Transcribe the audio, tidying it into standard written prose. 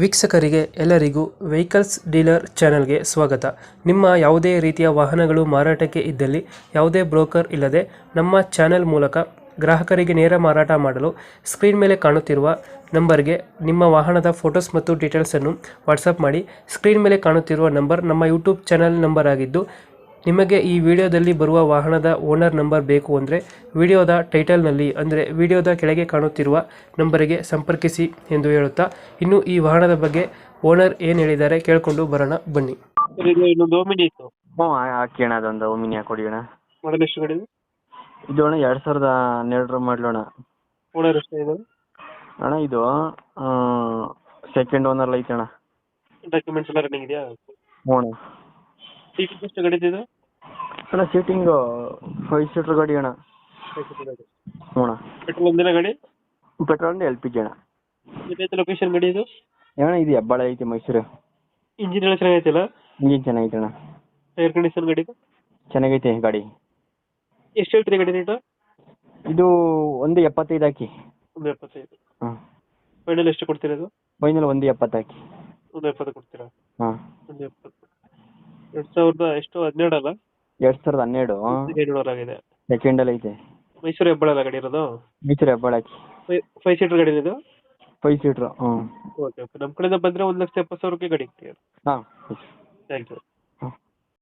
ವೀಕ್ಷಕರಿಗೆ ಎಲ್ಲರಿಗೂ vehicles dealer ಚಾನೆಲ್ಗೆ ಸ್ವಾಗತ. ನಿಮ್ಮ ಯಾವುದೇ ರೀತಿಯ ವಾಹನಗಳು ಮಾರಾಟಕ್ಕೆ ಇದ್ದಲ್ಲಿ ಯಾವುದೇ ಬ್ರೋಕರ್ ಇಲ್ಲದೆ ನಮ್ಮ ಚಾನೆಲ್ ಮೂಲಕ ಗ್ರಾಹಕರಿಗೆ ನೇರ ಮಾರಾಟ ಮಾಡಲು ಸ್ಕ್ರೀನ್ ಮೇಲೆ ಕಾಣುತ್ತಿರುವ ನಂಬರ್ಗೆ ನಿಮ್ಮ ವಾಹನದ ಫೋಟೋಸ್ ಮತ್ತು ಡೀಟೇಲ್ಸನ್ನು ವಾಟ್ಸಪ್ ಮಾಡಿ. ಸ್ಕ್ರೀನ್ ಮೇಲೆ ಕಾಣುತ್ತಿರುವ ನಂಬರ್ ನಮ್ಮ ಯೂಟ್ಯೂಬ್ ಚಾನೆಲ್ ನಂಬರ್ ಆಗಿದ್ದು, ನಿಮಗೆ ಈ ವಿಡಿಯೋದಲ್ಲಿ ಬರುವ ವಾಹನದ ಓನರ್ ನಂಬರ್ ಬೇಕು ಅಂದರೆ ವಿಡಿಯೋದ ಟೈಟಲ್ನಲ್ಲಿ ಅಂದರೆ ವಿಡಿಯೋದ ಕೆಳಗೆ ಕಾಣುತ್ತಿರುವ ನಂಬರಿಗೆ ಸಂಪರ್ಕಿಸಿ ಎಂದು ಹೇಳುತ್ತಾ, ಇನ್ನು ಈ ವಾಹನದ ಬಗ್ಗೆ ಓನರ್ ಏನು ಹೇಳಿದ್ದಾರೆ ಕೇಳಿಕೊಂಡು ಬರೋಣ ಬನ್ನಿ. ಇನ್ನೊಂದು ಓಮಿನಿ ಇತ್ತು. ಹ್ಞೂ ಹಾಕಿ ಅಣ್ಣ, ಅದೊಂದು ಓಮಿನಿ ಹಾಕೊಡಿ ಅಣ್ಣ. ಮಾಡಲ್ ಎಷ್ಟು ಗಾಡಿ? ಇದು ಅಣ್ಣ 2012 ಮಾಡಲು ಅಣ್ಣ. ಓನರ್ ಎಷ್ಟು ಇದೆ ಅಣ್ಣ? ಇದು ಸೆಕೆಂಡ್ ಓನರ್ ಐತೆ ಅಣ್ಣ. ಡಾಕ್ಯುಮೆಂಟ್ಸ್ ಎಲ್ಲ ರನ್ನಿಂಗ್ ಇದೆಯಾ? ಹ್ಞೂ ಅಣ್ಣ. ಸೀಟಿಂಗ್ ಎಷ್ಟು ಗಾಡಿ ಇದೆ ಅಣ್ಣ? ಸೀಟಿಂಗು 5 ಸೀಟ್ರ್ ಗಾಡಿ ಅಣ್ಣ. ಹ್ಞೂ ಅಣ್ಣ. ಪೆಟ್ರೋಲ್ ಒಂದಿನ ಗಾಡಿ? ಪೆಟ್ರೋಲ್ ಅಂದ್ರೆ LPG ಅಣ್ಣ. ಇದೈತೆ ಲೊಕೇಶನ್ ಗಾಡಿ ಇದು? ಅಣ್ಣ ಇದು ಹೆಬ್ಬಾಳ ಐತಿ, ಮೈಸೂರು. ಇಂಜಿನ್ ಎಲ್ಲ ಚೆನ್ನಾಗೈತಿಲ್ಲ? ಇಂಜಿನ್ ಚೆನ್ನಾಗೈತೆ ಅಣ್ಣ. ಟೈರ್ ಕಂಡೀಷನ್ ಗಾಡಿ ಚೆನ್ನಾಗೈತೆ ಗಾಡಿ. ಎಷ್ಟು ಹೇಳ್ತೀರಿ ಗಾಡಿ ರೇಟು? ಇದು 1.75 ಹಾಕಿ. 1.75. ಹಾಂ. ಫೈನಲ್ ಎಷ್ಟು ಕೊಡ್ತೀರಾ ಅದು? ಫೈನಲ್ 1.70 ಹಾಕಿ. 1.70 ಕೊಡ್ತೀರಾ? ಹಾಂ. 1.70. 2000 ಎಷ್ಟು 12 ಅಲ್ಲ? 2012 700 ಆಗಿದೆ. ಸೆಕೆಂಡಲ್ಲಿ ಐತೆ. ಮೈಸೂರು ಹೆಬ್ಬಾಳ ಗಾಡಿ ಇರೋದು? ಮೈಸೂರು ಹೆಬ್ಬಾಳ ಹಾಕಿ. 5 ಸೀಟರ್ ಗಾಡಿ ಇದು? 5 ಸೀಟ್ರು. ಹ್ಞೂ. Okay okay. ನಮ್ಮ ಕಡೆಯಿಂದ ಬಂದರೆ 1,70,000 ಗಾಡಿ. ಹಾಂ. Thank you.